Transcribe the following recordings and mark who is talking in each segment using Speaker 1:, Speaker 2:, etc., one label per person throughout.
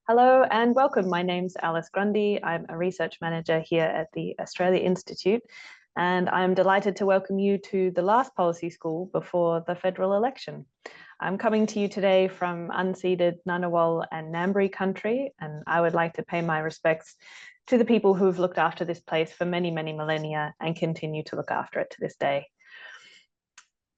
Speaker 1: Hello and welcome. My name's Alice Grundy. I'm a research manager here at the Australia Institute, and I'm delighted to welcome you to the last policy school before the federal election. I'm coming to you today from unceded Ngunnawal and Ngambri country, and I would like to pay my respects to the people who've looked after this place for many, many millennia and continue to look after it to this day.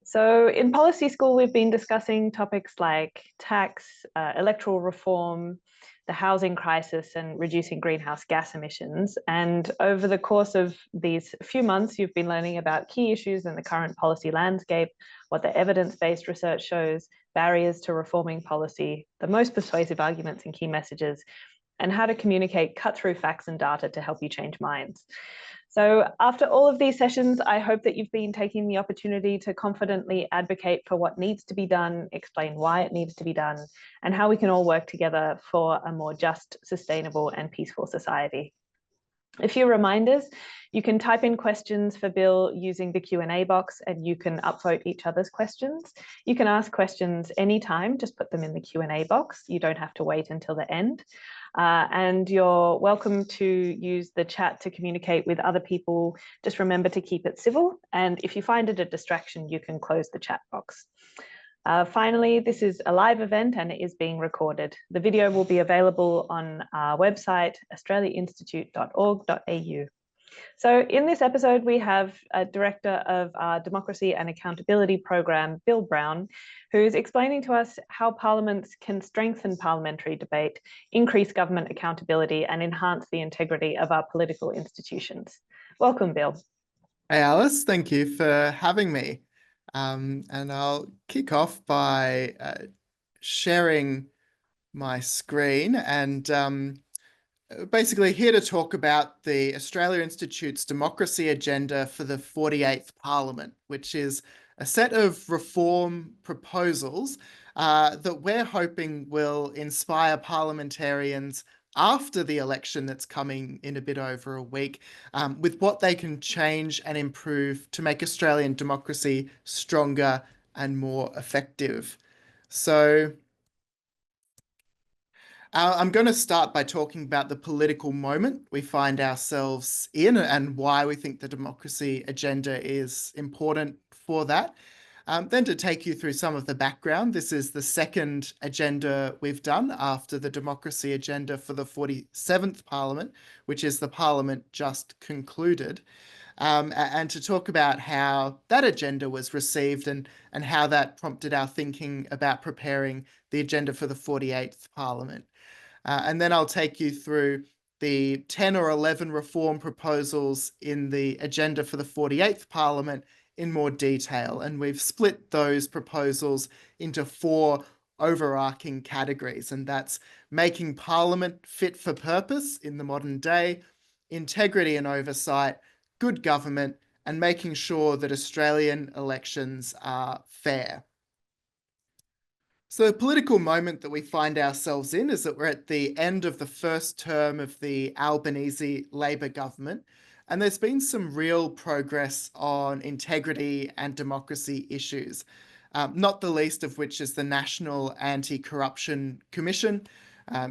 Speaker 1: So in policy school, we've been discussing topics like tax, electoral reform, the housing crisis, and reducing greenhouse gas emissions. And over the course of these few months, you've been learning about key issues in the current policy landscape, what the evidence-based research shows, barriers to reforming policy, the most persuasive arguments and key messages, and how to communicate cut-through facts and data to help you change minds. So after all of these sessions, I hope that you've been taking the opportunity to confidently advocate for what needs to be done, explain why it needs to be done, and how we can all work together for a more just, sustainable, and peaceful society. A few reminders: you can type in questions for Bill using the Q&A box, and you can upvote each other's questions. You can ask questions anytime, just put them in the Q&A box. You don't have to wait until the end. And you're welcome to use the chat to communicate with other people. Just remember to keep it civil. And if you find it a distraction, you can close the chat box. Finally, this is a live event and it is being recorded. The video will be available on our website, australiainstitute.org.au. So in this episode, we have a director of our Democracy and Accountability Program, Bill Brown, who's explaining to us how parliaments can strengthen parliamentary debate, increase government accountability, and enhance the integrity of our political institutions. Welcome, Bill.
Speaker 2: Hey, Alice, thank you for having me. And I'll kick off by sharing my screen and basically here to talk about the Australia Institute's democracy agenda for the 48th Parliament, which is a set of reform proposals that we're hoping will inspire parliamentarians after the election that's coming in a bit over a week, with what they can change and improve to make Australian democracy stronger and more effective. So I'm going to start by talking about the political moment we find ourselves in and why we think the democracy agenda is important for that. Then to take you through some of the background, this is the second agenda we've done after the democracy agenda for the 47th Parliament, which is the Parliament just concluded. And to talk about how that agenda was received and how that prompted our thinking about preparing the agenda for the 48th Parliament. And then I'll take you through the 10 or 11 reform proposals in the agenda for the 48th Parliament in more detail. And we've split those proposals into 4 overarching categories, and that's making Parliament fit for purpose in the modern day, integrity and oversight, good government, and making sure that Australian elections are fair. So the political moment that we find ourselves in is that we're at the end of the first term of the Albanese Labor government, and there's been some real progress on integrity and democracy issues, not the least of which is the National Anti-Corruption Commission.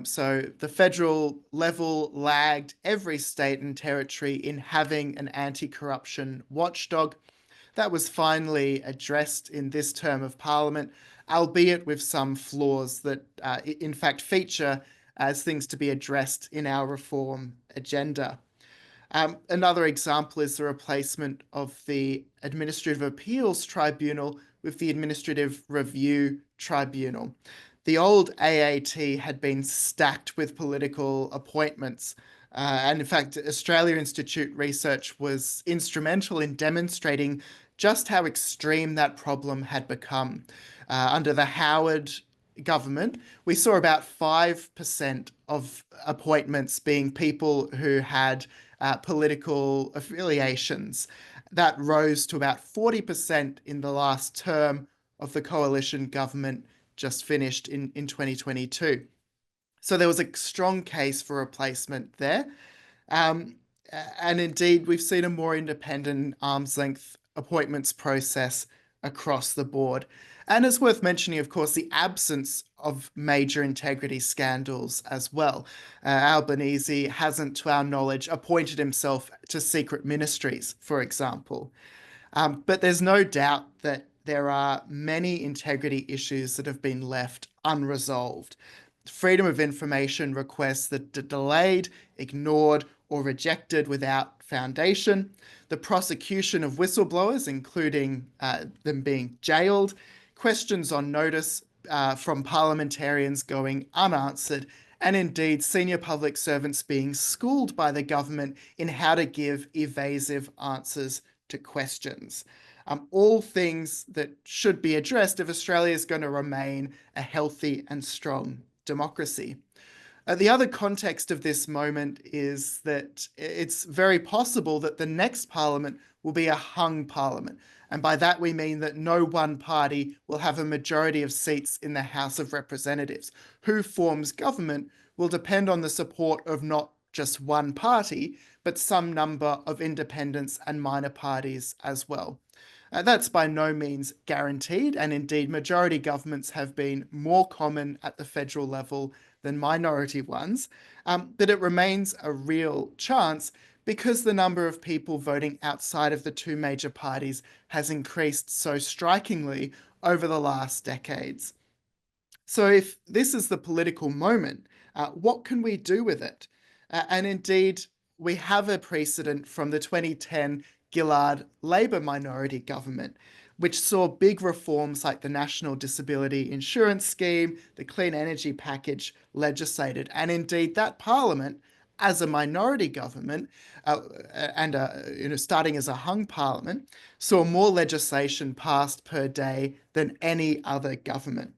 Speaker 2: So the federal level lagged every state and territory in having an anti-corruption watchdog. That was finally addressed in this term of Parliament, albeit with some flaws that in fact feature as things to be addressed in our reform agenda. Another example is the replacement of the Administrative Appeals Tribunal with the Administrative Review Tribunal. The old AAT had been stacked with political appointments, and in fact, Australia Institute research was instrumental in demonstrating just how extreme that problem had become. Under the Howard government, we saw about 5% of appointments being people who had political affiliations. That rose to about 40% in the last term of the coalition government just finished in 2022. So there was a strong case for replacement there. And indeed, we've seen a more independent arm's length appointments process across the board. And it's worth mentioning, of course, the absence of major integrity scandals as well. Albanese hasn't, to our knowledge, appointed himself to secret ministries, for example. But there's no doubt that there are many integrity issues that have been left unresolved. Freedom of information requests that are delayed, ignored, or rejected without foundation. The prosecution of whistleblowers, including them being jailed. Questions on notice from parliamentarians going unanswered, and indeed senior public servants being schooled by the government in how to give evasive answers to questions. All things that should be addressed if Australia is going to remain a healthy and strong democracy. The other context of this moment is that it's very possible that the next parliament will be a hung parliament. And by that, we mean that no one party will have a majority of seats in the House of Representatives. Who forms government will depend on the support of not just one party, but some number of independents and minor parties as well. That's by no means guaranteed, and indeed majority governments have been more common at the federal level than minority ones, but it remains a real chance because the number of people voting outside of the two major parties has increased so strikingly over the last decades. So if this is the political moment, what can we do with it? And indeed, we have a precedent from the 2010 Gillard Labor minority government, which saw big reforms like the National Disability Insurance Scheme, the Clean Energy Package legislated. And indeed, that parliament, as a minority government, starting as a hung parliament, saw more legislation passed per day than any other government.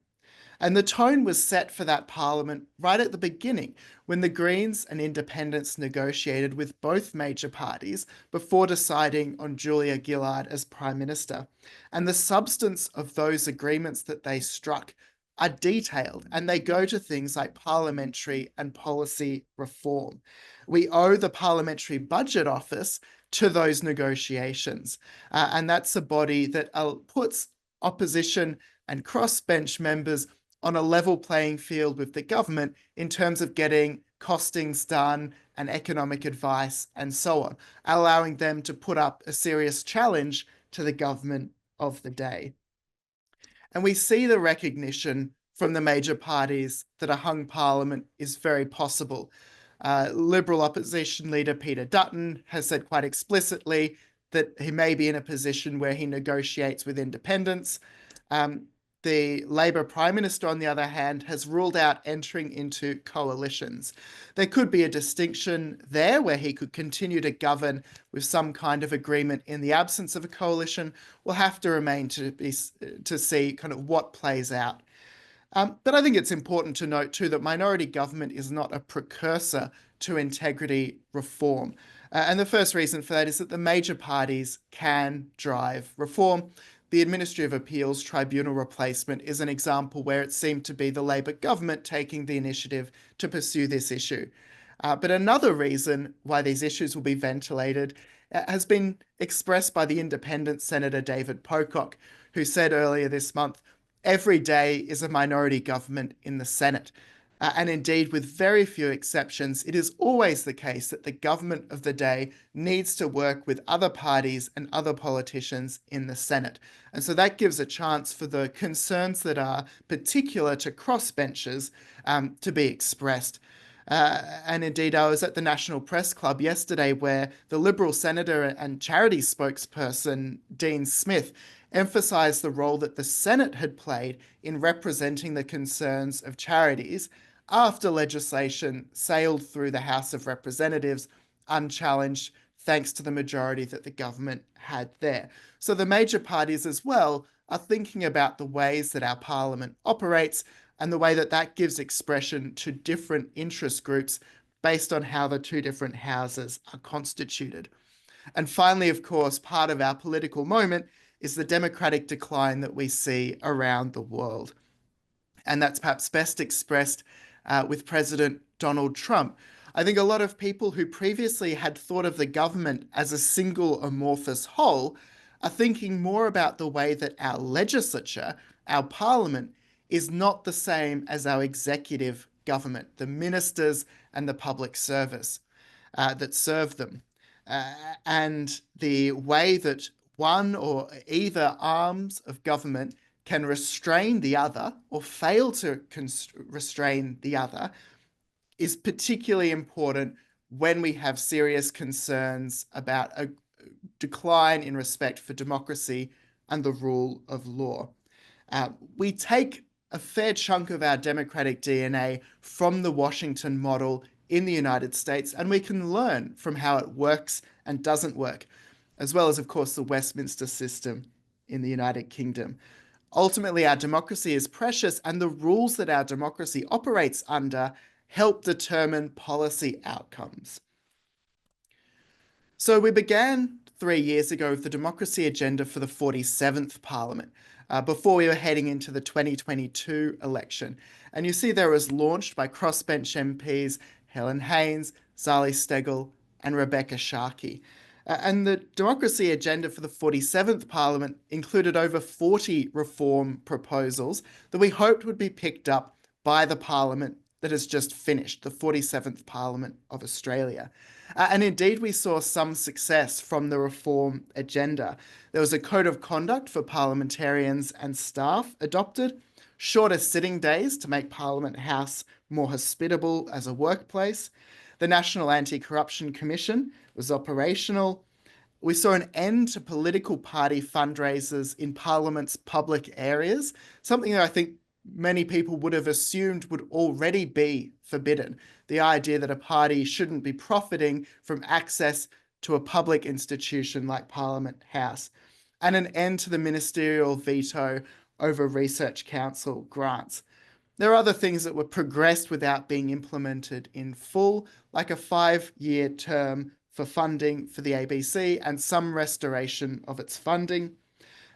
Speaker 2: And the tone was set for that parliament right at the beginning, when the Greens and Independents negotiated with both major parties before deciding on Julia Gillard as Prime Minister. And the substance of those agreements that they struck are detailed, and they go to things like parliamentary and policy reform. We owe the Parliamentary Budget Office to those negotiations, and that's a body that puts opposition and crossbench members on a level playing field with the government in terms of getting costings done and economic advice and so on, allowing them to put up a serious challenge to the government of the day. And we see the recognition from the major parties that a hung parliament is very possible. Liberal opposition leader Peter Dutton has said quite explicitly that he may be in a position where he negotiates with independents. The Labor Prime Minister, on the other hand, has ruled out entering into coalitions. There could be a distinction there where he could continue to govern with some kind of agreement in the absence of a coalition. We'll have to remain to see kind of what plays out. But I think it's important to note too that minority government is not a precursor to integrity reform. And the first reason for that is that the major parties can drive reform. The Administrative Appeals Tribunal replacement is an example where it seemed to be the Labor government taking the initiative to pursue this issue. But another reason why these issues will be ventilated has been expressed by the independent Senator David Pocock, who said earlier this month, every day is a minority government in the Senate. And indeed, with very few exceptions, it is always the case that the government of the day needs to work with other parties and other politicians in the Senate. And so that gives a chance for the concerns that are particular to crossbenchers to be expressed. And indeed, I was at the National Press Club yesterday where the Liberal Senator and charity spokesperson, Dean Smith, emphasised the role that the Senate had played in representing the concerns of charities after legislation sailed through the House of Representatives unchallenged, thanks to the majority that the government had there. So the major parties as well are thinking about the ways that our parliament operates and the way that that gives expression to different interest groups based on how the two different houses are constituted. And finally, of course, part of our political moment is the democratic decline that we see around the world. And that's perhaps best expressed with President Donald Trump. I think a lot of people who previously had thought of the government as a single amorphous whole are thinking more about the way that our legislature our parliament is not the same as our executive government, the ministers and the public service that serve them. And the way that one or either arms of government can restrain the other or fail to restrain the other is particularly important when we have serious concerns about a decline in respect for democracy and the rule of law. We take a fair chunk of our democratic DNA from the Washington model in the United States, and we can learn from how it works and doesn't work, as well as, of course, the Westminster system in the United Kingdom. Ultimately, our democracy is precious, and the rules that our democracy operates under help determine policy outcomes. So we began 3 years ago with the democracy agenda for the 47th Parliament, before we were heading into the 2022 election. And you see there was launched by crossbench MPs Helen Haynes, Zali Steggall, and Rebecca Sharkey. And the democracy agenda for the 47th Parliament included over 40 reform proposals that we hoped would be picked up by the Parliament that has just finished, the 47th Parliament of Australia. And indeed, we saw some success from the reform agenda. There was a code of conduct for parliamentarians and staff adopted, shorter sitting days to make Parliament House more hospitable as a workplace. The National Anti-Corruption Commission was operational. We saw an end to political party fundraisers in Parliament's public areas, something that I think many people would have assumed would already be forbidden. The idea that a party shouldn't be profiting from access to a public institution like Parliament House, and an end to the ministerial veto over Research Council grants. There are other things that were progressed without being implemented in full, like a 5-year term for funding for the ABC and some restoration of its funding.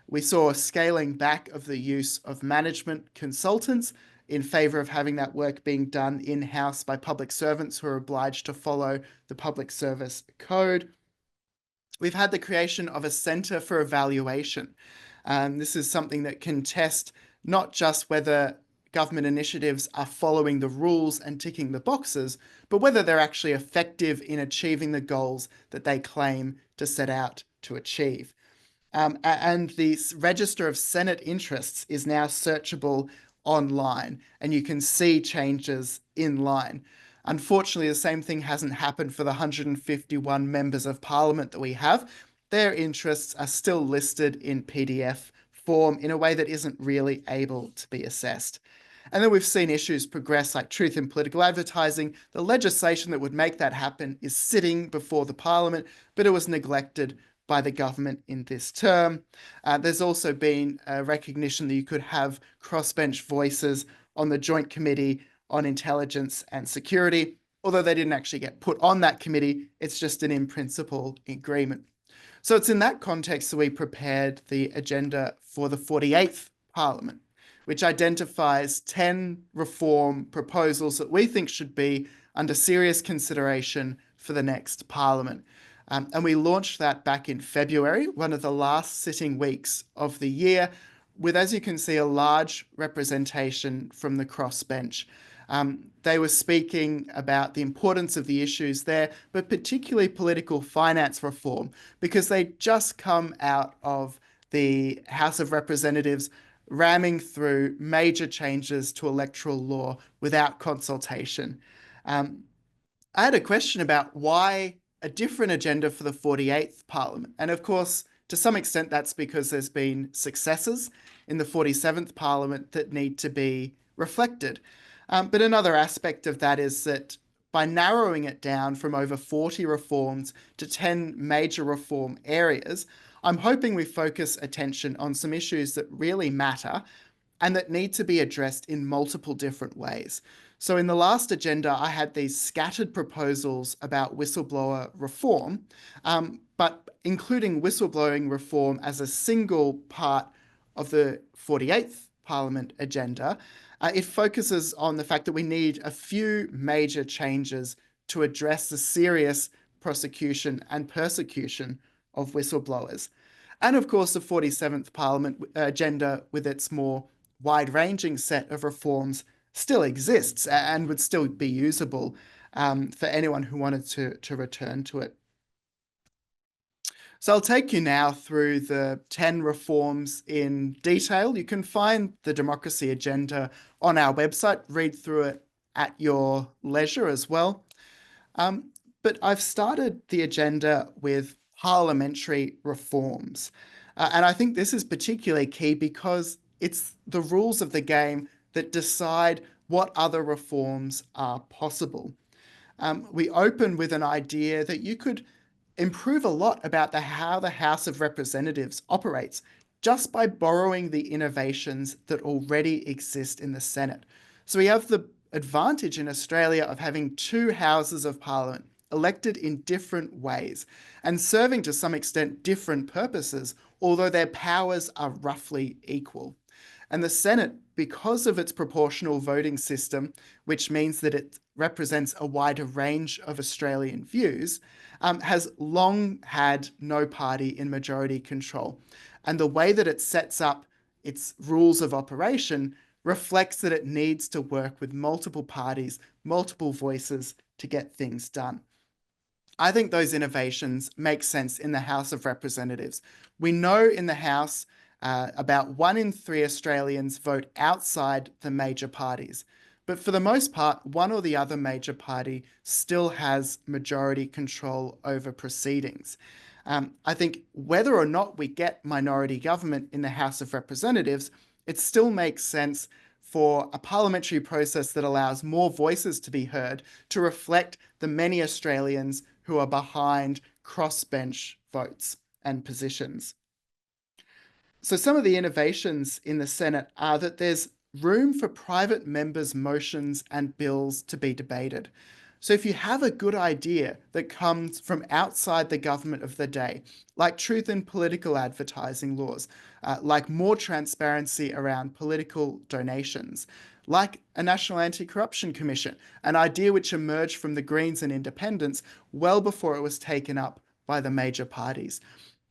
Speaker 2: We saw a scaling back of the use of management consultants in favour of having that work being done in-house by public servants who are obliged to follow the Public Service Code. We've had the creation of a Centre for Evaluation. This is something that can test not just whether government initiatives are following the rules and ticking the boxes, but whether they're actually effective in achieving the goals that they claim to set out to achieve. And the register of Senate interests is now searchable online, and you can see changes in line. Unfortunately, the same thing hasn't happened for the 151 members of Parliament that we have. Their interests are still listed in PDF form in a way that isn't really able to be assessed. And then we've seen issues progress like truth in political advertising. The legislation that would make that happen is sitting before the Parliament, but it was neglected by the government in this term. There's also been a recognition that you could have crossbench voices on the Joint Committee on Intelligence and Security. Although they didn't actually get put on that committee, it's just an in-principle agreement. So it's in that context that we prepared the agenda for the 48th Parliament, which identifies 10 reform proposals that we think should be under serious consideration for the next Parliament. And we launched that back in February, one of the last sitting weeks of the year, with, as you can see, a large representation from the crossbench. They were speaking about the importance of the issues there, but particularly political finance reform, because they just come out of the House of Representatives ramming through major changes to electoral law without consultation. I had a question about why a different agenda for the 48th Parliament. And of course, to some extent, that's because there's been successes in the 47th Parliament that need to be reflected. But another aspect of that is that by narrowing it down from over 40 reforms to 10 major reform areas, I'm hoping we focus attention on some issues that really matter and that need to be addressed in multiple different ways. So in the last agenda, I had these scattered proposals about whistleblower reform, but including whistleblowing reform as a single part of the 48th Parliament agenda, it focuses on the fact that we need a few major changes to address the serious prosecution and persecution of whistleblowers. And of course, the 47th Parliament agenda with its more wide-ranging set of reforms still exists and would still be usable for anyone who wanted to return to it. So I'll take you now through the 10 reforms in detail. You can find the democracy agenda on our website, read through it at your leisure as well. But I've started the agenda with parliamentary reforms. And I think this is particularly key because it's the rules of the game that decide what other reforms are possible. We open with an idea that you could improve a lot about how the House of Representatives operates just by borrowing the innovations that already exist in the Senate. So we have the advantage in Australia of having two houses of parliament elected in different ways and serving to some extent different purposes, although their powers are roughly equal. And the Senate, because of its proportional voting system, which means that it represents a wider range of Australian views, has long had no party in majority control. And the way that it sets up its rules of operation reflects that it needs to work with multiple parties, multiple voices to get things done. I think those innovations make sense in the House of Representatives. We know in the House about 1 in 3 Australians vote outside the major parties. But for the most part, one or the other major party still has majority control over proceedings. I think whether or not we get minority government in the House of Representatives, it still makes sense for a parliamentary process that allows more voices to be heard to reflect the many Australians who are behind crossbench votes and positions. So some of the innovations in the Senate are that there's room for private members' motions and bills to be debated. So if you have a good idea that comes from outside the government of the day, like truth in political advertising laws, like more transparency around political donations, like a National Anti-Corruption Commission, an idea which emerged from the Greens and Independents well before it was taken up by the major parties.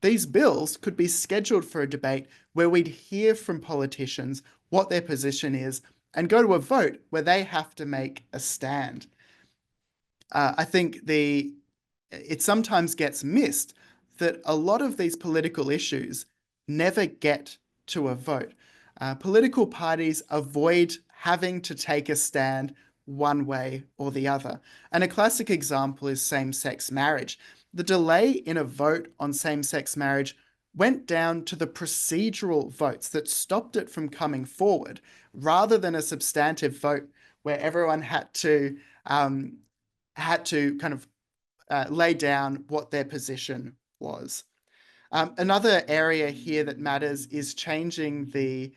Speaker 2: These bills could be scheduled for a debate where we'd hear from politicians what their position is and go to a vote where they have to make a stand. I think it sometimes gets missed that a lot of these political issues never get to a vote. Political parties avoid having to take a stand one way or the other. And a classic example is same-sex marriage. The delay in a vote on same-sex marriage went down to the procedural votes that stopped it from coming forward, rather than a substantive vote where everyone had to kind of lay down what their position was. Another area here that matters is changing the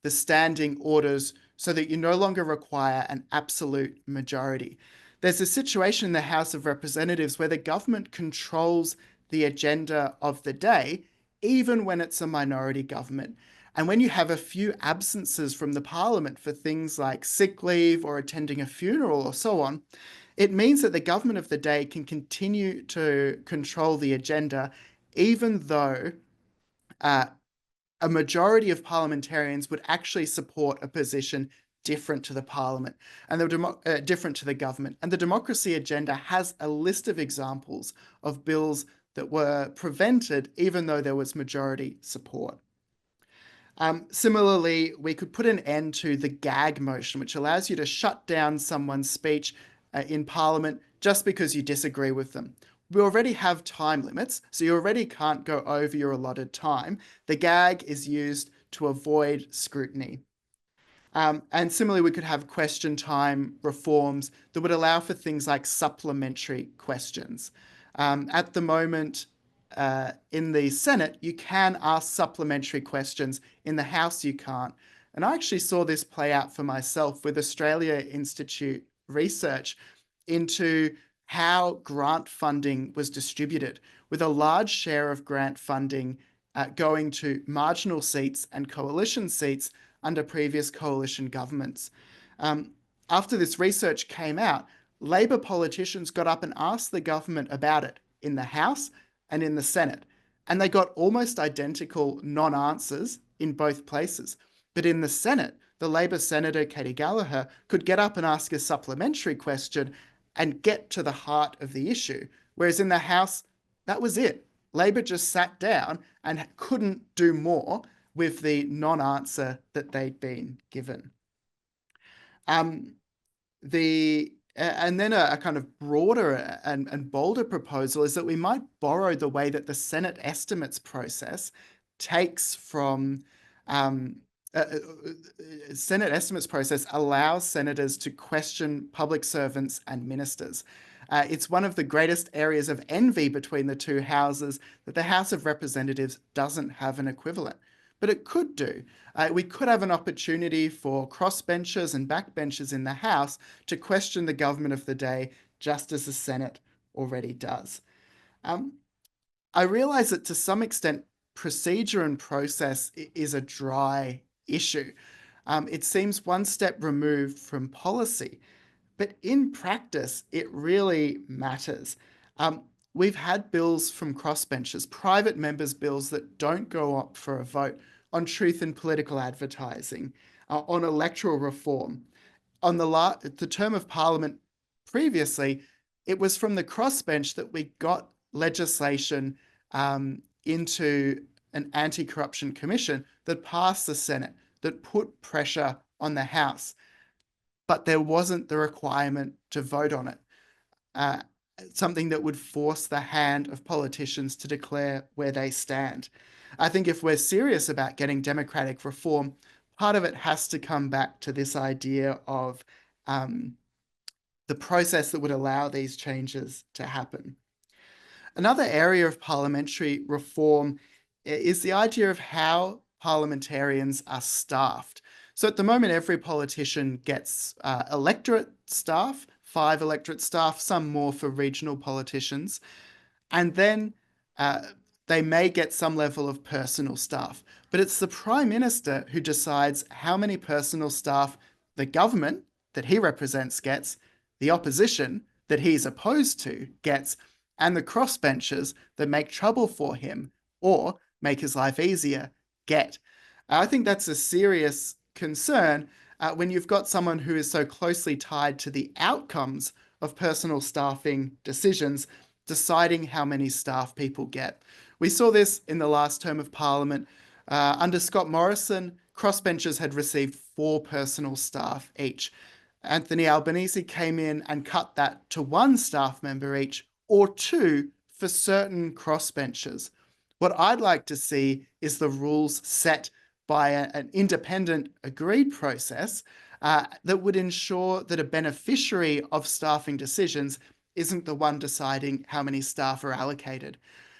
Speaker 2: standing orders so that you no longer require an absolute majority. There's a situation in the House of Representatives where the government controls the agenda of the day, even when it's a minority government. And when you have a few absences from the parliament for things like sick leave or attending a funeral or so on, it means that the government of the day can continue to control the agenda, even though a majority of parliamentarians would actually support a position different to the parliament and different to the government. And the democracy agenda has a list of examples of bills that were prevented even though there was majority support. Similarly, we could put an end to the gag motion, which allows you to shut down someone's speech in Parliament just because you disagree with them. We already have time limits, so you already can't go over your allotted time. The gag is used to avoid scrutiny. And similarly, we could have question time reforms that would allow for things like supplementary questions. At the moment, in the Senate, you can ask supplementary questions. In the House, you can't. And I actually saw this play out for myself with Australia Institute research into how grant funding was distributed, with a large share of grant funding going to marginal seats and coalition seats under previous coalition governments. After this research came out, Labor politicians got up and asked the government about it in the House and in the Senate, and they got almost identical non-answers in both places. But in the Senate, the Labor Senator Katie Gallagher could get up and ask a supplementary question and get to the heart of the issue. Whereas in the House, that was it. Labor just sat down and couldn't do more with the non-answer that they'd been given. And then a kind of broader and bolder proposal is that we might borrow the way that the Senate estimates process takes from Senate estimates process allows senators to question public servants and ministers. It's one of the greatest areas of envy between the two houses that the House of Representatives doesn't have an equivalent, but it could do. We could have an opportunity for crossbenchers and backbenchers in the House to question the government of the day, just as the Senate already does. I realise that to some extent, procedure and process is a dry issue. It seems one step removed from policy, but in practice, it really matters. We've had bills from crossbenchers, private members' bills that don't go up for a vote on truth in political advertising, on electoral reform. On the term of Parliament previously, it was from the crossbench that we got legislation into an anti-corruption commission that passed the Senate, that put pressure on the House, but there wasn't the requirement to vote on it. Something that would force the hand of politicians to declare where they stand. I think if we're serious about getting democratic reform, part of it has to come back to this idea of the process that would allow these changes to happen. Another area of parliamentary reform is the idea of how parliamentarians are staffed. So at the moment, every politician gets electorate staff, 5 electorate staff, some more for regional politicians, and then they may get some level of personal staff. But it's the Prime Minister who decides how many personal staff the government that he represents gets, the opposition that he's opposed to gets, and the crossbenchers that make trouble for him or make his life easier get. I think that's a serious concern when you've got someone who is so closely tied to the outcomes of personal staffing decisions, deciding how many staff people get. We saw this in the last term of Parliament. Under Scott Morrison, crossbenchers had received 4 personal staff each. Anthony Albanese came in and cut that to 1 staff member each, or 2 for certain crossbenchers. What I'd like to see is the rules set by an independent agreed process that would ensure that a beneficiary of staffing decisions isn't the one deciding how many staff are allocated.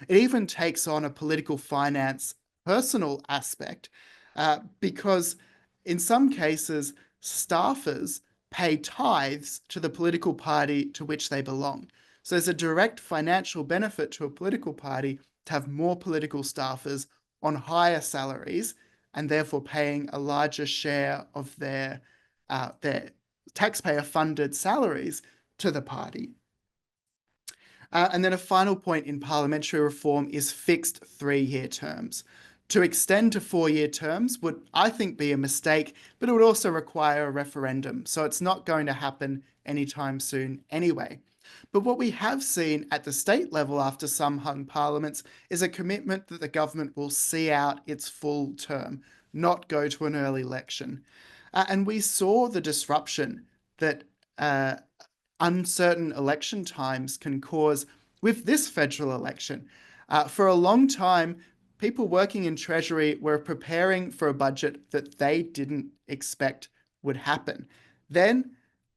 Speaker 2: It even takes on a political finance personal aspect because in some cases, staffers pay tithes to the political party to which they belong. So there's a direct financial benefit to a political party to have more political staffers on higher salaries and therefore paying a larger share of their taxpayer-funded salaries to the party. And then a final point in parliamentary reform is fixed 3-year terms. To extend to 4-year terms would, I think, be a mistake, but it would also require a referendum. So it's not going to happen anytime soon anyway. But what we have seen at the state level after some hung parliaments is a commitment that the government will see out its full term, not go to an early election. And we saw the disruption that uncertain election times can cause with this federal election. For a long time, people working in Treasury were preparing for a budget that they didn't expect would happen. Then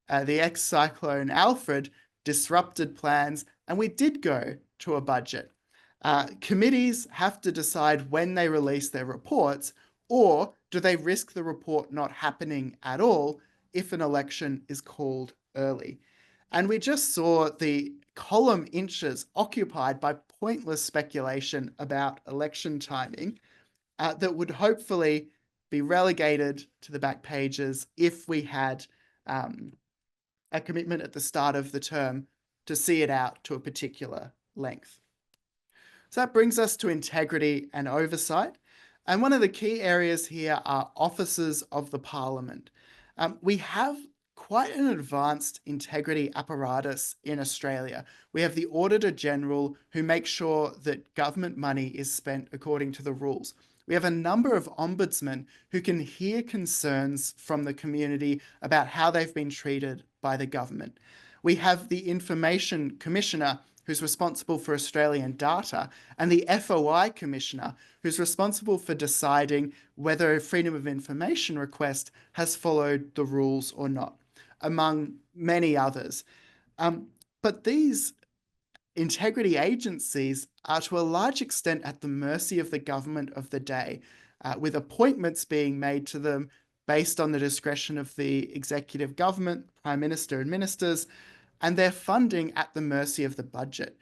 Speaker 2: the ex-cyclone Alfred disrupted plans, and we did go to a budget. Committees have to decide when they release their reports, or do they risk the report not happening at all if an election is called early? And we just saw the column inches occupied by pointless speculation about election timing that would hopefully be relegated to the back pages if we had a commitment at the start of the term to see it out to a particular length. So that brings us to integrity and oversight. And one of the key areas here are officers of the Parliament. We have quite an advanced integrity apparatus in Australia. We have the Auditor General who makes sure that government money is spent according to the rules. We have a number of ombudsmen who can hear concerns from the community about how they've been treated by the government. We have the Information Commissioner who's responsible for Australian data, and the FOI Commissioner who's responsible for deciding whether a freedom of information request has followed the rules or not, among many others. But these integrity agencies are to a large extent at the mercy of the government of the day, with appointments being made to them based on the discretion of the executive government, Prime Minister and ministers, and their funding at the mercy of the budget.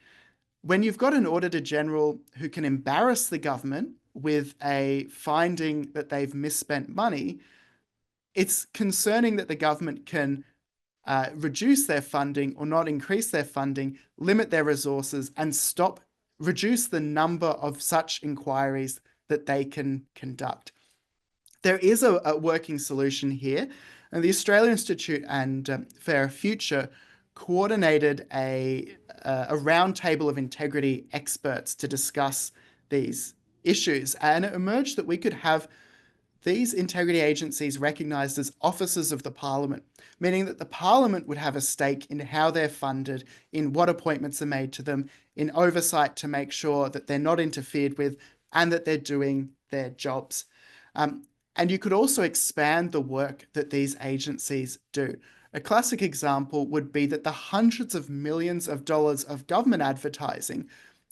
Speaker 2: When you've got an Auditor General who can embarrass the government with a finding that they've misspent money, it's concerning that the government can reduce their funding or not increase their funding, limit their resources, and reduce the number of such inquiries that they can conduct. There is a working solution here, and the Australian Institute and Fair Future coordinated a roundtable of integrity experts to discuss these issues, and it emerged that we could have these integrity agencies recognised as officers of the Parliament, meaning that the Parliament would have a stake in how they're funded, in what appointments are made to them, in oversight to make sure that they're not interfered with and that they're doing their jobs. And you could also expand the work that these agencies do. A classic example would be that the hundreds of millions of dollars of government advertising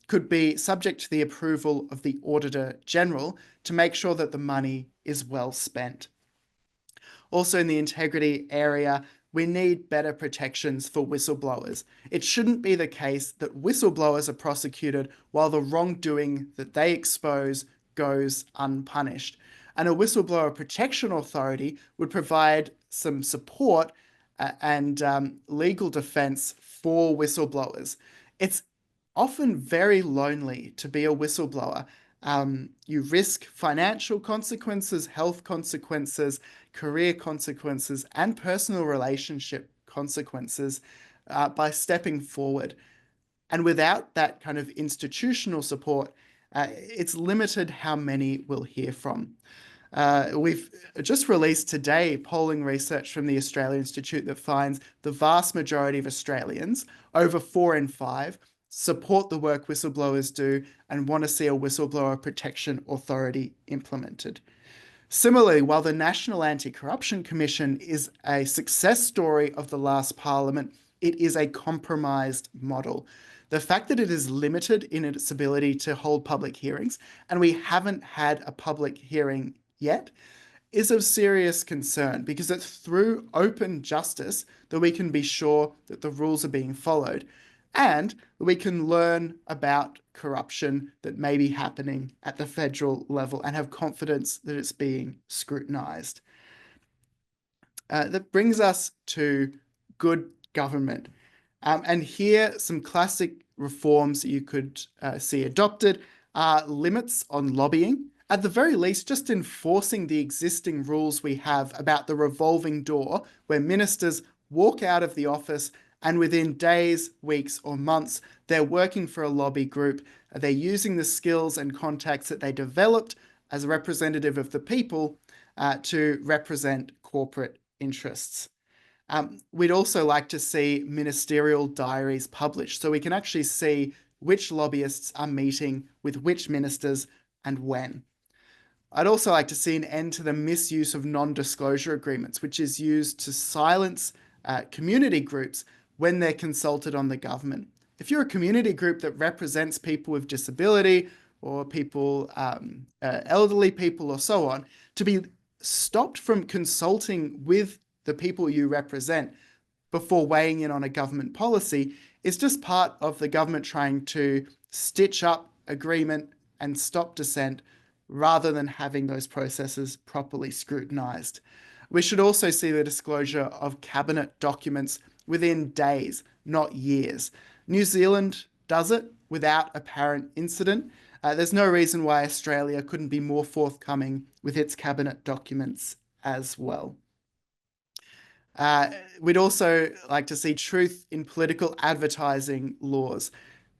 Speaker 2: could be subject to the approval of the Auditor General to make sure that the money is well spent. Also in the integrity area, we need better protections for whistleblowers. It shouldn't be the case that whistleblowers are prosecuted while the wrongdoing that they expose goes unpunished. And a whistleblower protection authority would provide some support and legal defense for whistleblowers. It's often very lonely to be a whistleblower. You risk financial consequences, health consequences, career consequences, and personal relationship consequences by stepping forward. And without that kind of institutional support, it's limited how many we'll hear from. We've just released today polling research from the Australian Institute that finds the vast majority of Australians, over 4 in 5, support the work whistleblowers do and want to see a whistleblower protection authority implemented. Similarly, while the National Anti-Corruption Commission is a success story of the last Parliament, it is a compromised model. The fact that it is limited in its ability to hold public hearings, and we haven't had a public hearing yet, is of serious concern, because it's through open justice that we can be sure that the rules are being followed, and we can learn about corruption that may be happening at the federal level and have confidence that it's being scrutinised. That brings us to good government. And here, some classic reforms that you could see adopted are limits on lobbying. At the very least, just enforcing the existing rules we have about the revolving door, where ministers walk out of the office and within days, weeks, or months, they're working for a lobby group. They're using the skills and contacts that they developed as a representative of the people to represent corporate interests. We'd also like to see ministerial diaries published so we can actually see which lobbyists are meeting with which ministers and when. I'd also like to see an end to the misuse of non-disclosure agreements, which is used to silence community groups when they're consulted on the government. If you're a community group that represents people with disability or people, elderly people or so on, to be stopped from consulting with the people you represent before weighing in on a government policy is just part of the government trying to stitch up agreement and stop dissent rather than having those processes properly scrutinised. We should also see the disclosure of cabinet documents within days, not years. New Zealand does it without apparent incident. There's no reason why Australia couldn't be more forthcoming with its cabinet documents as well. We'd also like to see truth in political advertising laws.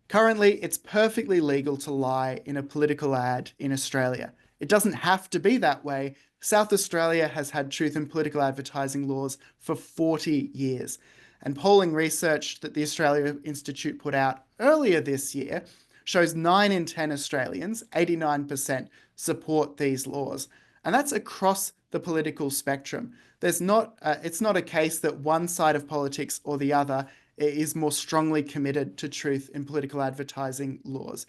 Speaker 2: Currently, it's perfectly legal to lie in a political ad in Australia. It doesn't have to be that way. South Australia has had truth in political advertising laws for 40 years. And polling research that the Australia Institute put out earlier this year shows 9 in 10 Australians, 89%, support these laws. And that's across the political spectrum. It's not a case that one side of politics or the other is more strongly committed to truth in political advertising laws.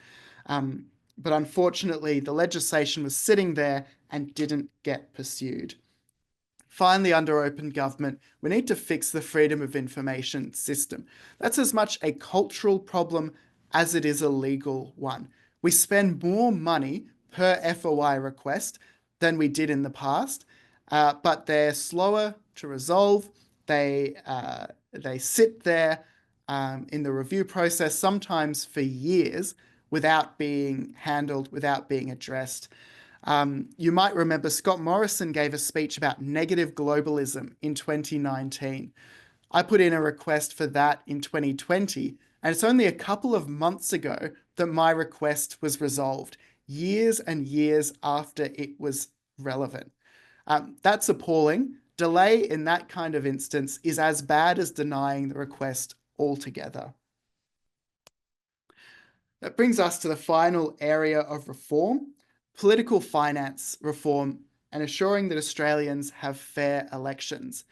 Speaker 2: But unfortunately, the legislation was sitting there and didn't get pursued. Finally, under open government, we need to fix the freedom of information system. That's as much a cultural problem as it is a legal one. We spend more money per FOI request than we did in the past, but they're slower to resolve. They sit there in the review process, sometimes for years, without being handled, without being addressed. You might remember Scott Morrison gave a speech about negative globalism in 2019. I put in a request for that in 2020, and it's only a couple of months ago that my request was resolved, years and years after it was relevant. That's appalling. Delay in that kind of instance is as bad as denying the request altogether. That brings us to the final area of reform, political finance reform, and ensuring that Australians have fair elections.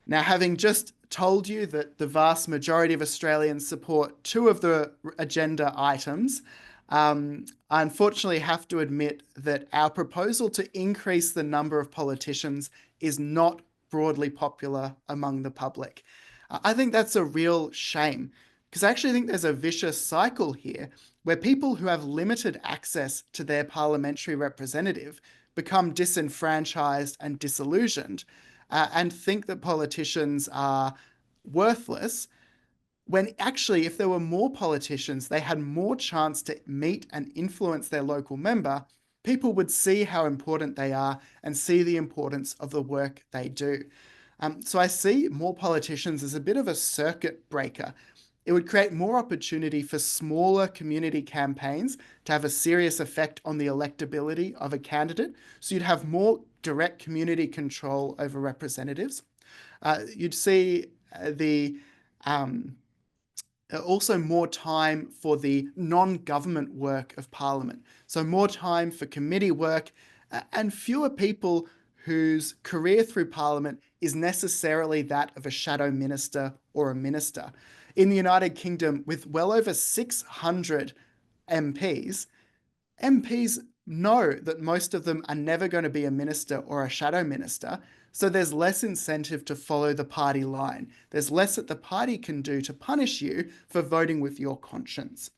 Speaker 2: Now, having just told you that the vast majority of Australians support 2 of the agenda items, I unfortunately have to admit that our proposal to increase the number of politicians is not broadly popular among the public. I think that's a real shame, because I actually think there's a vicious cycle here where people who have limited access to their parliamentary representative become disenfranchised and disillusioned, and think that politicians are worthless, when actually, if there were more politicians, they had more chance to meet and influence their local member, people would see how important they are and see the importance of the work they do. So I see more politicians as a bit of a circuit breaker. It would create more opportunity for smaller community campaigns to have a serious effect on the electability of a candidate. So you'd have more direct community control over representatives. You'd see also more time for the non-government work of Parliament. So more time for committee work and fewer people whose career through Parliament is necessarily that of a shadow minister or a minister. In the United Kingdom, with well over 600 MPs, MPs know that most of them are never going to be a minister or a shadow minister, so there's less incentive to follow the party line. There's less that the party can do to punish you for voting with your conscience.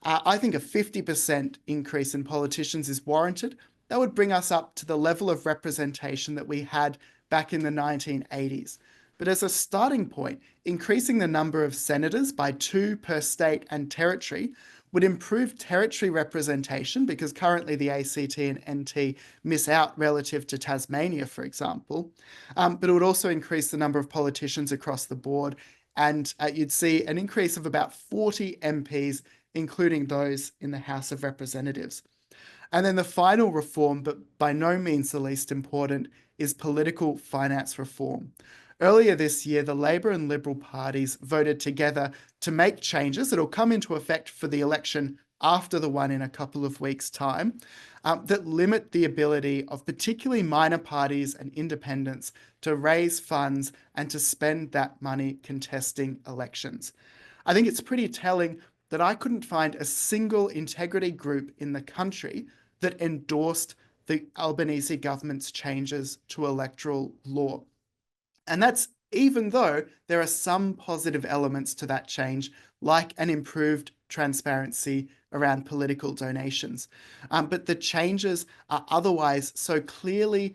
Speaker 2: I think a 50% increase in politicians is warranted. That would bring us up to the level of representation that we had back in the 1980s. But as a starting point, increasing the number of senators by 2 per state and territory would improve territory representation, because currently the ACT and NT miss out relative to Tasmania, for example. But it would also increase the number of politicians across the board, and you'd see an increase of about 40 MPs, including those in the House of Representatives. And then the final reform, but by no means the least important, is political finance reform. Earlier this year, the Labor and Liberal parties voted together to make changes that will come into effect for the election after the one in a couple of weeks' time, that limit the ability of particularly minor parties and independents to raise funds and to spend that money contesting elections. I think it's pretty telling that I couldn't find a single integrity group in the country that endorsed the Albanese government's changes to electoral law. And that's even though there are some positive elements to that change, like an improved transparency around political donations. But the changes are otherwise so clearly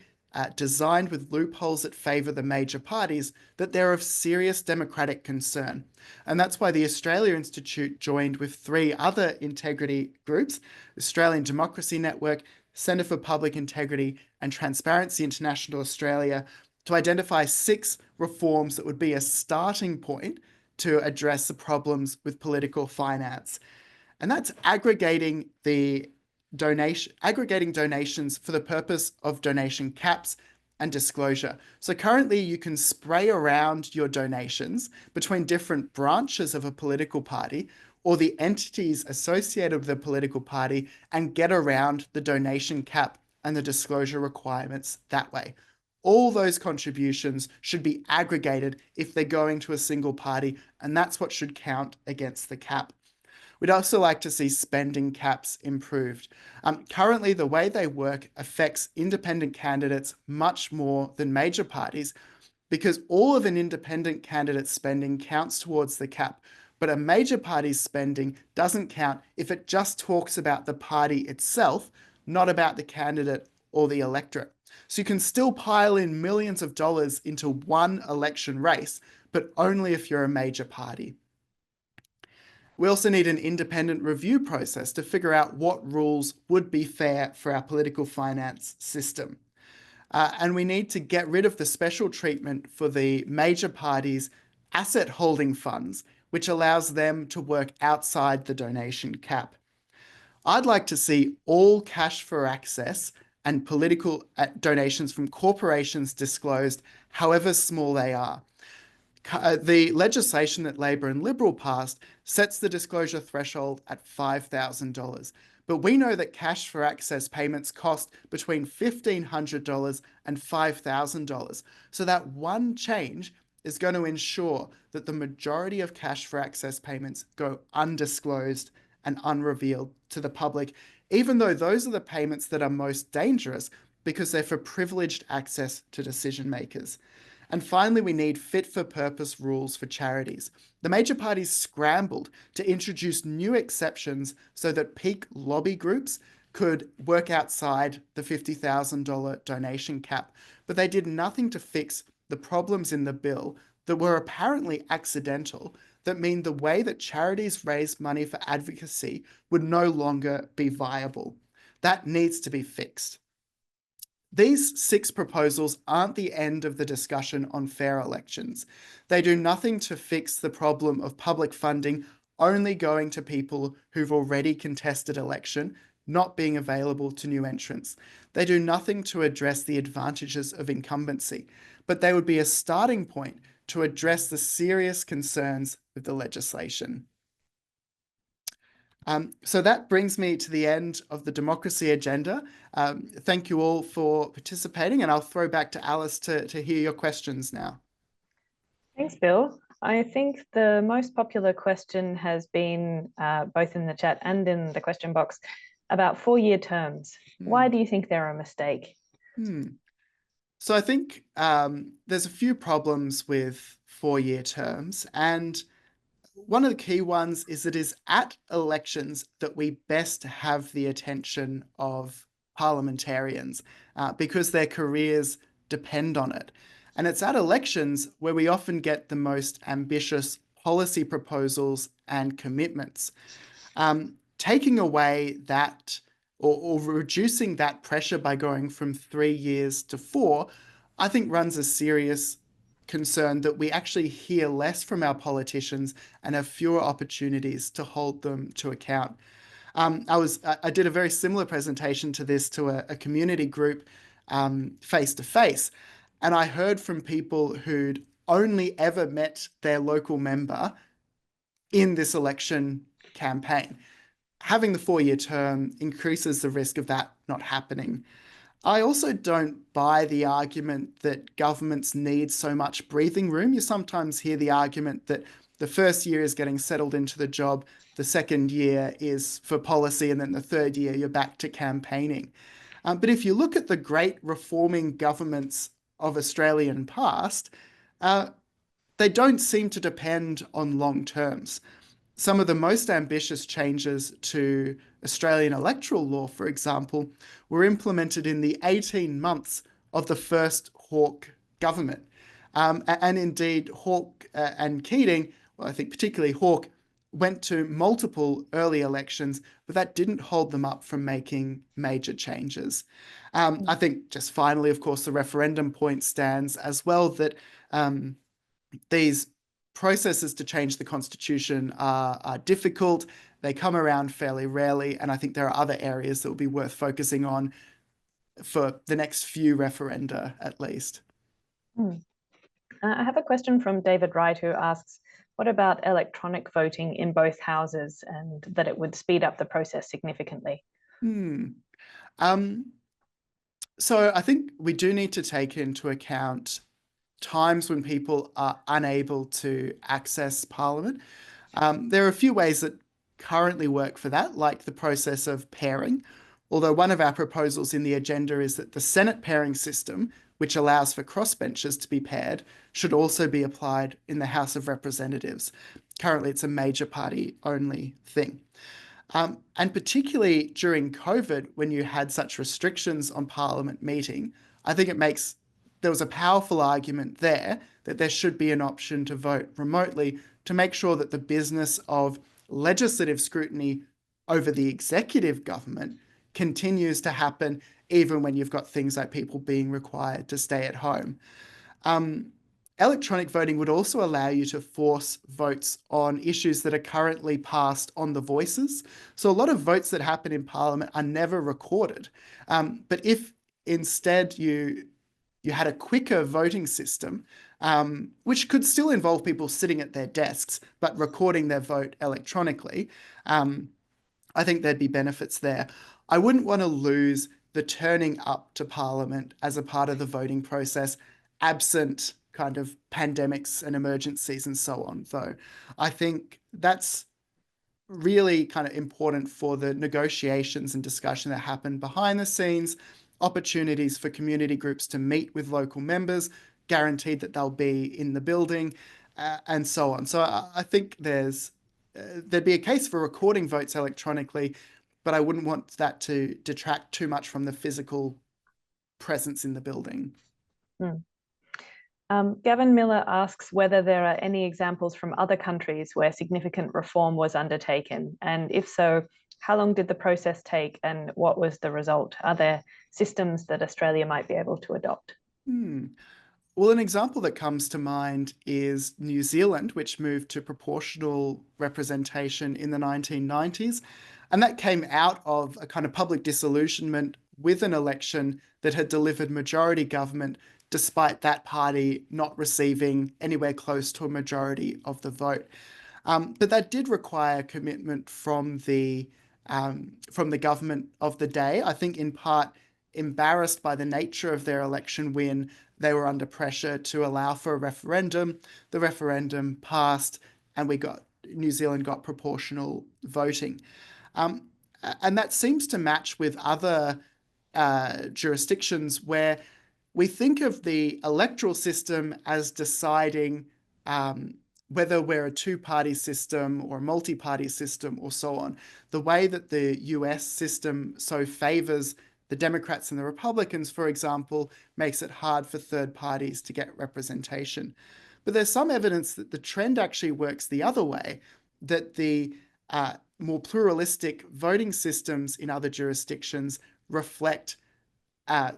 Speaker 2: designed with loopholes that favour the major parties, that they're of serious democratic concern. And that's why the Australia Institute joined with 3 other integrity groups, Australian Democracy Network, Centre for Public Integrity, and Transparency International Australia, to identify 6 reforms that would be a starting point to address the problems with political finance. And that's aggregating donations for the purpose of donation caps and disclosure. So currently you can spray around your donations between different branches of a political party or the entities associated with a political party and get around the donation cap and the disclosure requirements that way. All those contributions should be aggregated if they're going to a single party, and that's what should count against the cap. We'd also like to see spending caps improved. Currently, the way they work affects independent candidates much more than major parties, because all of an independent candidate's spending counts towards the cap, but a major party's spending doesn't count if it just talks about the party itself, not about the candidate or the electorate. So you can still pile in millions of dollars into one election race, but only if you're a major party. We also need an independent review process to figure out what rules would be fair for our political finance system. And we need to get rid of the special treatment for the major parties' asset holding funds, which allows them to work outside the donation cap. I'd like to see all cash for access and political donations from corporations disclosed, however small they are. The legislation that Labor and Liberal passed sets the disclosure threshold at $5,000. But we know that cash for access payments cost between $1,500 and $5,000. So that one change is going to ensure that the majority of cash for access payments go undisclosed and unrevealed to the public, even though those are the payments that are most dangerous because they're for privileged access to decision makers. And finally, we need fit-for-purpose rules for charities. The major parties scrambled to introduce new exceptions so that peak lobby groups could work outside the $50,000 donation cap, but they did nothing to fix the problems in the bill that were apparently accidental, that mean the way that charities raise money for advocacy would no longer be viable. That needs to be fixed. These 6 proposals aren't the end of the discussion on fair elections. They do nothing to fix the problem of public funding only going to people who've already contested election, not being available to new entrants. They do nothing to address the advantages of incumbency, but they would be a starting point to address the serious concerns with the legislation. So that brings me to the end of the democracy agenda. Thank you all for participating, and I'll throw back to Alice to hear your questions now.
Speaker 1: Thanks, Bill. I think the most popular question has been, both in the chat and in the question box, about 4-year terms. Why do you think they're a mistake?
Speaker 2: So I think there's a few problems with 4-year terms, and one of the key ones is that it is at elections that we best have the attention of parliamentarians because their careers depend on it. And it's at elections where we often get the most ambitious policy proposals and commitments. Taking away that or reducing that pressure by going from 3 years to 4, I think runs a serious concern that we actually hear less from our politicians and have fewer opportunities to hold them to account. I did a very similar presentation to this to a community group face to face, and I heard from people who'd only ever met their local member in this election campaign. Having the 4-year term increases the risk of that not happening. I also don't buy the argument that governments need so much breathing room. You sometimes hear the argument that the first year is getting settled into the job, the second year is for policy, and then the third year you're back to campaigning. But if you look at the great reforming governments of Australian past, they don't seem to depend on long terms. Some of the most ambitious changes to Australian electoral law, for example, were implemented in the 18 months of the first Hawke government. And indeed, Hawke and Keating, well, I think particularly Hawke, went to multiple early elections, but that didn't hold them up from making major changes. I think just finally, of course, the referendum point stands as well, that these processes to change the constitution are difficult. They come around fairly rarely, and I think there are other areas that will be worth focusing on for the next few referenda, at least.
Speaker 1: I have a question from David Wright, who asks, what about electronic voting in both houses, and that it would speed up the process significantly?
Speaker 2: So I think we do need to take into account times when people are unable to access Parliament. There are a few ways that currently work for that, like the process of pairing. Although one of our proposals in the agenda is that the Senate pairing system, which allows for crossbenchers to be paired, should also be applied in the House of Representatives. Currently, it's a major party only thing. And particularly during COVID, when you had such restrictions on Parliament meeting, I think there was a powerful argument there that there should be an option to vote remotely to make sure that the business of legislative scrutiny over the executive government continues to happen, even when you've got things like people being required to stay at home. Electronic voting would also allow you to force votes on issues that are currently passed on the voices. So a lot of votes that happen in Parliament are never recorded. But if instead you had a quicker voting system, which could still involve people sitting at their desks, but recording their vote electronically, I think there'd be benefits there. I wouldn't want to lose the turning up to Parliament as a part of the voting process, absent kind of pandemics and emergencies and so on, though. I think that's really kind of important for the negotiations and discussion that happen behind the scenes, opportunities for community groups to meet with local members, guaranteed that they'll be in the building, and so on. So I think there'd be a case for recording votes electronically, but I wouldn't want that to detract too much from the physical presence in the building.
Speaker 1: Gavin Miller asks whether there are any examples from other countries where significant reform was undertaken, and if so, how long did the process take and what was the result? Are there systems that Australia might be able to adopt?
Speaker 2: Well, an example that comes to mind is New Zealand, which moved to proportional representation in the 1990s. And that came out of a kind of public disillusionment with an election that had delivered majority government, despite that party not receiving anywhere close to a majority of the vote. But that did require commitment from the government of the day. I think in part embarrassed by the nature of their election win, they were under pressure to allow for a referendum. The referendum passed, and New Zealand got proportional voting. And that seems to match with other jurisdictions where we think of the electoral system as deciding whether we're a two-party system or a multi-party system or so on. The way that the US system so favors the Democrats and the Republicans, for example, makes it hard for third parties to get representation. But there's some evidence that the trend actually works the other way, that the more pluralistic voting systems in other jurisdictions reflect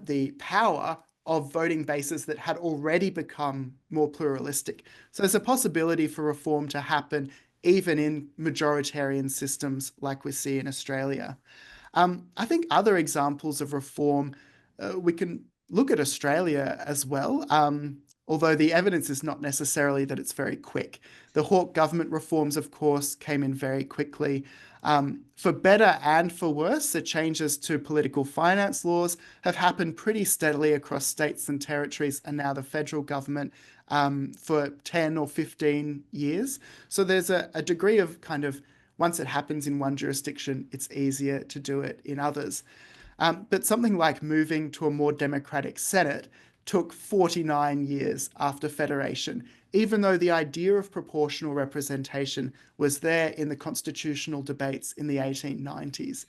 Speaker 2: the power of voting bases that had already become more pluralistic. So there's a possibility for reform to happen even in majoritarian systems like we see in Australia. I think other examples of reform, we can look at Australia as well, although the evidence is not necessarily that it's very quick. The Hawke government reforms, of course, came in very quickly. For better and for worse, the changes to political finance laws have happened pretty steadily across states and territories, and now the federal government for 10 or 15 years. So there's a degree of kind of, once it happens in one jurisdiction, it's easier to do it in others. But something like moving to a more democratic Senate took 49 years after federation, even though the idea of proportional representation was there in the constitutional debates in the 1890s.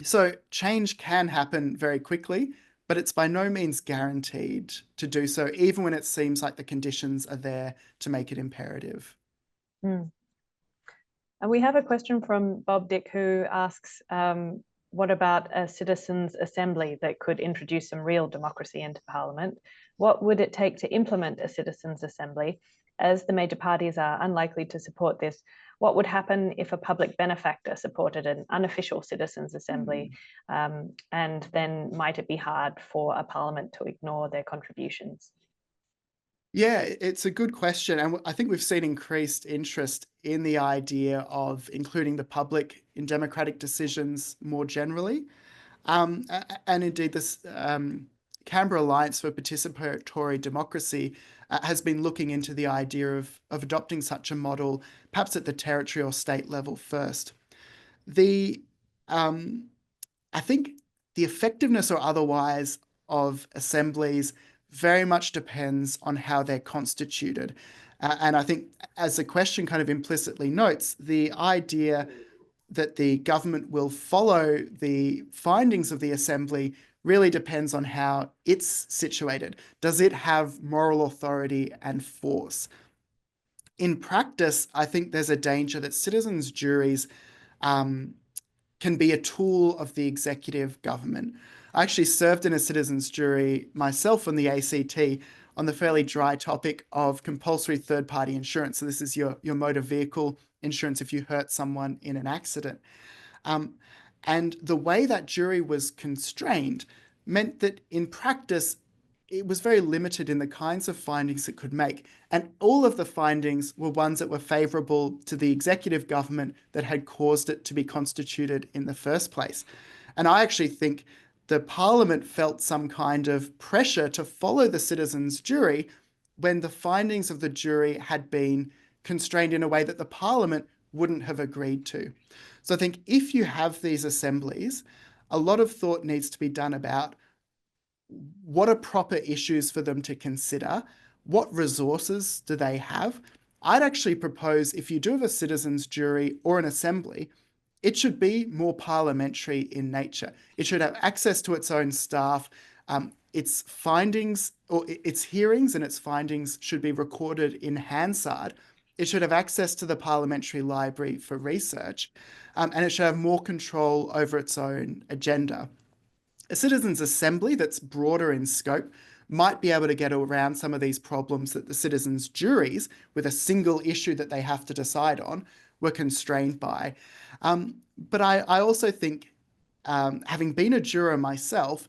Speaker 2: So change can happen very quickly, but it's by no means guaranteed to do so, even when it seems like the conditions are there to make it imperative.
Speaker 1: Mm. And we have a question from Bob Dick, who asks, what about a citizens' assembly that could introduce some real democracy into Parliament? What would it take to implement a citizens' assembly? As the major parties are unlikely to support this, what would happen if a public benefactor supported an unofficial citizens' assembly? And then might it be hard for a Parliament to ignore their contributions?
Speaker 2: Yeah, it's a good question. And I think we've seen increased interest in the idea of including the public in democratic decisions more generally. And indeed, this Canberra Alliance for Participatory Democracy has been looking into the idea of adopting such a model, perhaps at the territory or state level first. The I think the effectiveness or otherwise of assemblies very much depends on how they're constituted. And I think, as the question kind of implicitly notes, the idea that the government will follow the findings of the assembly really depends on how it's situated. Does it have moral authority and force? In practice, I think there's a danger that citizens' juries can be a tool of the executive government. I actually served in a citizens' jury myself on the ACT on the fairly dry topic of compulsory third-party insurance. So this is your motor vehicle insurance if you hurt someone in an accident. And the way that jury was constrained meant that in practice, it was very limited in the kinds of findings it could make. And all of the findings were ones that were favourable to the executive government that had caused it to be constituted in the first place. And I actually think the Parliament felt some kind of pressure to follow the citizens' jury when the findings of the jury had been constrained in a way that the Parliament wouldn't have agreed to. So I think if you have these assemblies, a lot of thought needs to be done about what are proper issues for them to consider, what resources do they have. I'd actually propose if you do have a citizens' jury or an assembly, it should be more parliamentary in nature. It should have access to its own staff. Its findings or its hearings and its findings should be recorded in Hansard. It should have access to the parliamentary library for research, and it should have more control over its own agenda. A citizens' assembly that's broader in scope might be able to get around some of these problems that the citizens' juries, with a single issue that they have to decide on, were constrained by. But I also think, having been a juror myself,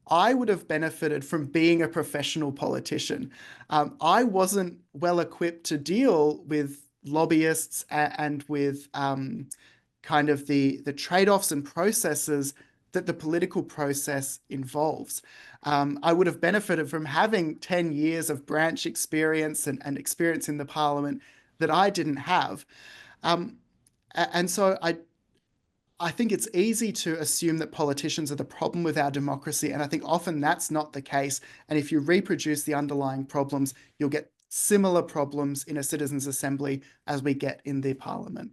Speaker 2: I would have benefited from being a professional politician. I wasn't well equipped to deal with lobbyists and with kind of the trade-offs and processes that the political process involves. I would have benefited from having 10 years of branch experience and experience in the Parliament that I didn't have. And so I think it's easy to assume that politicians are the problem with our democracy, and I think often that's not the case. And if you reproduce the underlying problems, you'll get similar problems in a citizens' assembly as we get in the Parliament.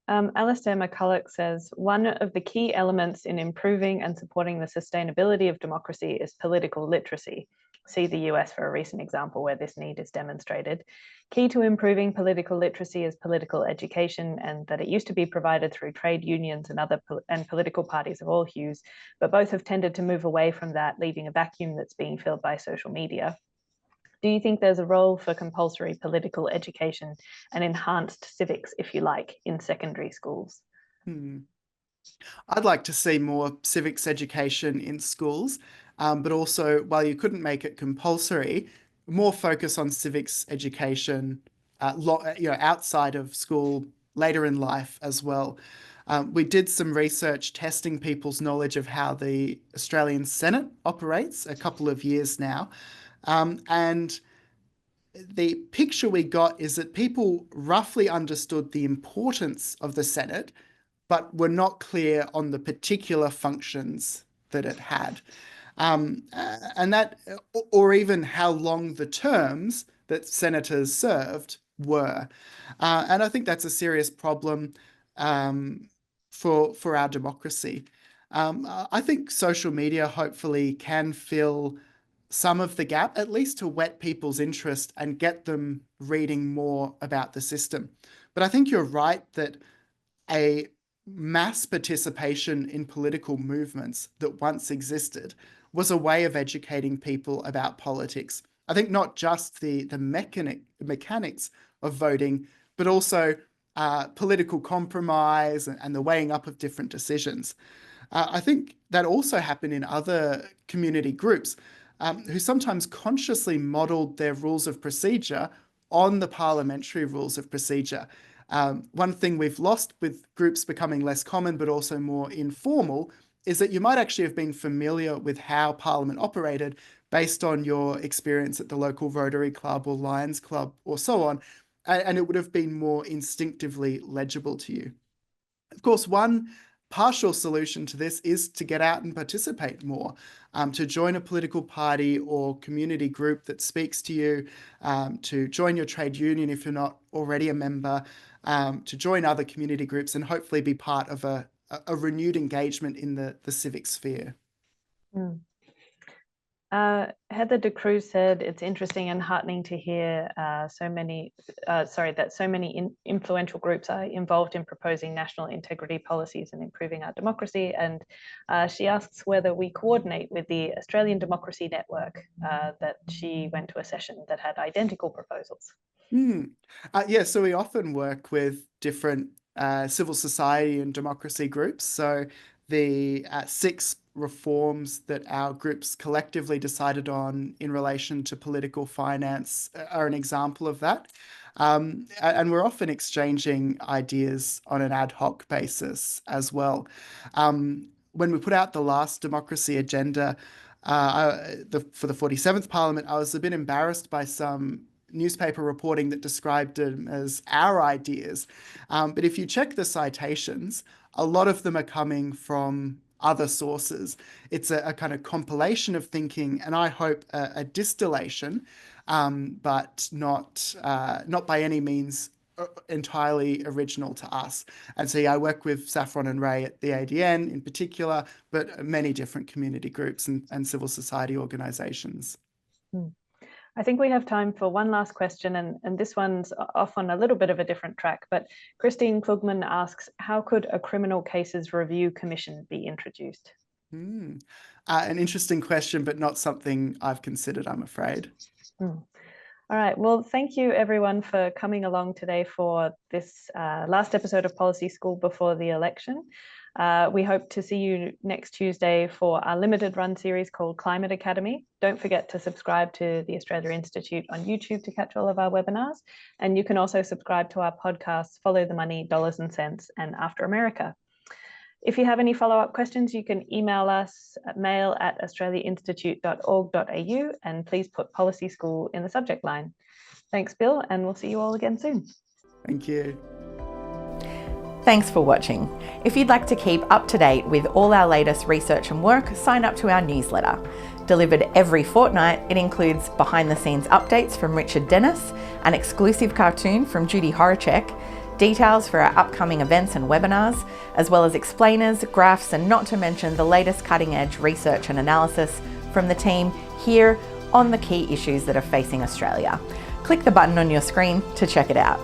Speaker 1: Alistair McCulloch says, one of the key elements in improving and supporting the sustainability of democracy is political literacy. See the US for a recent example where this need is demonstrated. Key to improving political literacy is political education, and that it used to be provided through trade unions and political parties of all hues, but both have tended to move away from that, leaving a vacuum that's being filled by social media. Do you think there's a role for compulsory political education and enhanced civics, if you like, in secondary schools?
Speaker 2: I'd like to see more civics education in schools, but also, while you couldn't make it compulsory, more focus on civics education, outside of school, later in life as well. We did some research testing people's knowledge of how the Australian Senate operates a couple of years now. And the picture we got is that people roughly understood the importance of the Senate, but were not clear on the particular functions that it had. And that, or even how long the terms that senators served were. And I think that's a serious problem for our democracy. I think social media hopefully can fill some of the gap, at least to whet people's interest and get them reading more about the system. But I think you're right that a mass participation in political movements that once existed was a way of educating people about politics. I think not just the mechanics of voting, but also political compromise and the weighing up of different decisions. I think that also happened in other community groups who sometimes consciously modelled their rules of procedure on the parliamentary rules of procedure. One thing we've lost with groups becoming less common but also more informal is that you might actually have been familiar with how Parliament operated based on your experience at the local Rotary Club or Lions Club or so on, and it would have been more instinctively legible to you. Of course, one partial solution to this is to get out and participate more, to join a political party or community group that speaks to you, to join your trade union if you're not already a member, to join other community groups and hopefully be part of a renewed engagement in the civic sphere.
Speaker 1: Mm. Heather de Cruz said it's interesting and heartening to hear that so many influential groups are involved in proposing national integrity policies and improving our democracy. And she asks whether we coordinate with the Australian Democracy Network, that she went to a session that had identical proposals.
Speaker 2: Yeah, so we often work with different civil society and democracy groups. So the 6 reforms that our groups collectively decided on in relation to political finance are an example of that. And we're often exchanging ideas on an ad hoc basis as well. When we put out the last democracy agenda for the 47th Parliament, I was a bit embarrassed by some newspaper reporting that described them as our ideas. But if you check the citations, a lot of them are coming from other sources. It's a kind of compilation of thinking, and I hope a distillation, but not by any means entirely original to us. And so yeah, I work with Saffron and Ray at the ADN in particular, but many different community groups and civil society organisations.
Speaker 1: I think we have time for one last question, and this one's off on a little bit of a different track, but Christine Klugman asks, how could a criminal cases review commission be introduced?
Speaker 2: An interesting question, but not something I've considered, I'm afraid.
Speaker 1: All right, well, thank you everyone for coming along today for this last episode of Policy School before the election. We hope to see you next Tuesday for our limited run series called Climate Academy. Don't forget to subscribe to the Australia Institute on YouTube to catch all of our webinars. And you can also subscribe to our podcasts, Follow the Money, Dollars and Cents, and After America. If you have any follow-up questions, you can email us at mail@australiainstitute.org.au, and please put Policy School in the subject line. Thanks, Bill, and we'll see you all again soon.
Speaker 2: Thank you.
Speaker 3: Thanks for watching. If you'd like to keep up to date with all our latest research and work, sign up to our newsletter. Delivered every fortnight, it includes behind-the-scenes updates from Richard Dennis, an exclusive cartoon from Judy Horacek, details for our upcoming events and webinars, as well as explainers, graphs, and not to mention the latest cutting-edge research and analysis from the team here on the key issues that are facing Australia. Click the button on your screen to check it out.